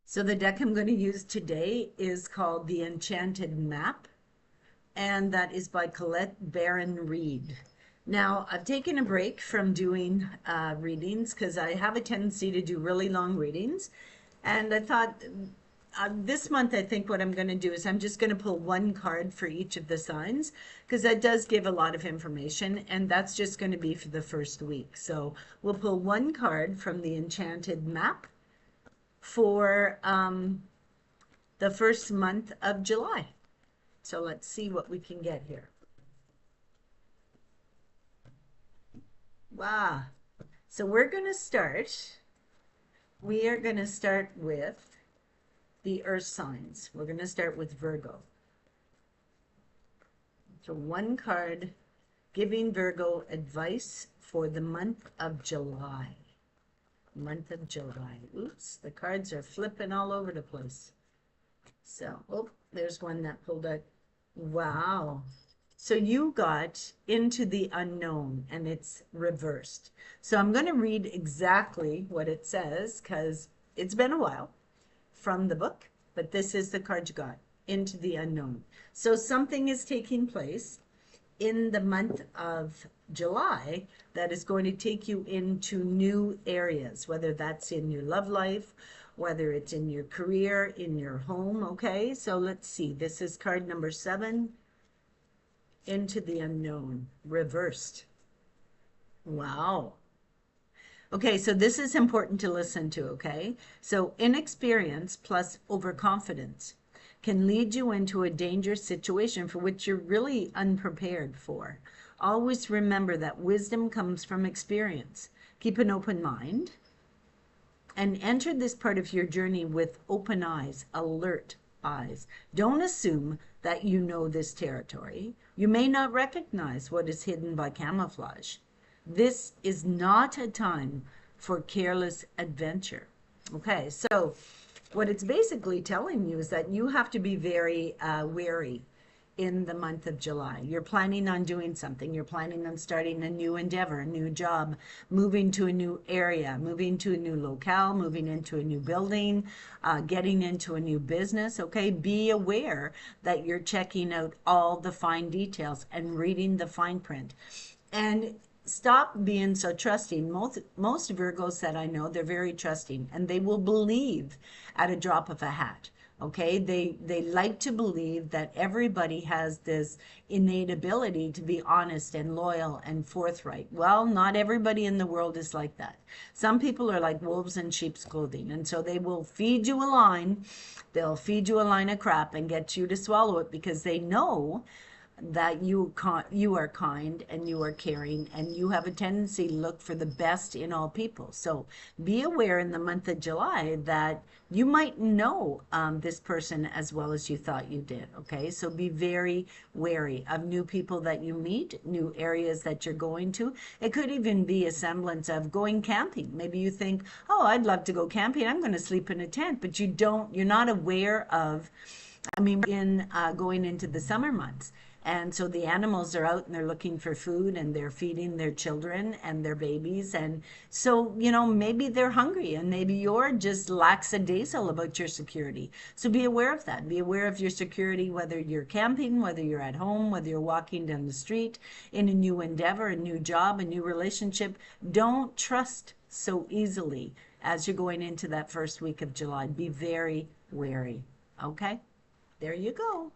So the deck I'm going to use today is called The Enchanted Map, and that is by Colette Baron Reed. Now, I've taken a break from doing readings because I have a tendency to do really long readings. And I thought this month, I think what I'm going to do is I'm just going to pull one card for each of the signs because that does give a lot of information, and that's just going to be for the first week. So we'll pull one card from the Enchanted Map for the first month of July. So let's see what we can get here. Wow. So we are going to start with the earth signs. We're going to start with Virgo. So one card giving Virgo advice for the month of July. Month of July. Oops, the cards are flipping all over the place. So, oh, there's one that pulled out. Wow. So you got into the unknown and it's reversed. So I'm going to read exactly what it says because it's been a while from the book, but this is the card you got, into the unknown. So something is taking place in the month of July that is going to take you into new areas, whether that's in your love life, whether it's in your career, in your home. Okay, so let's see. This is card number 7, into the unknown, reversed. Wow. Okay, so this is important to listen to, okay? So inexperience plus overconfidence can lead you into a dangerous situation for which you're really unprepared for. Always remember that wisdom comes from experience. Keep an open mind and enter this part of your journey with open eyes, alert eyes. Don't assume that you know this territory. You may not recognize what is hidden by camouflage. This is not a time for careless adventure. Okay, so what it's basically telling you is that you have to be very wary in the month of July. You're planning on doing something. You're planning on starting a new endeavor, a new job, moving to a new area, moving to a new locale, moving into a new building, getting into a new business. Okay, be aware that you're checking out all the fine details and reading the fine print. And stop being so trusting. Most Virgos that I know, they're very trusting and they will believe at a drop of a hat. Okay, they like to believe that everybody has this innate ability to be honest and loyal and forthright. Well, not everybody in the world is like that. Some people are like wolves in sheep's clothing, and so they will feed you a line. They'll feed you a line of crap and get you to swallow it because they know that you are kind and you are caring and you have a tendency to look for the best in all people. So be aware in the month of July that you might know this person as well as you thought you did. Okay, so be very wary of new people that you meet, new areas that you're going to. It could even be a semblance of going camping. Maybe you think, oh, I'd love to go camping, I'm going to sleep in a tent, but you're not aware of, in going into the summer months. And so the animals are out and they're looking for food and they're feeding their children and their babies. And so, maybe they're hungry and maybe you're just lackadaisical about your security. So be aware of that. Be aware of your security, whether you're camping, whether you're at home, whether you're walking down the street in a new endeavor, a new job, a new relationship. Don't trust so easily as you're going into that first week of July. Be very wary. Okay? There you go.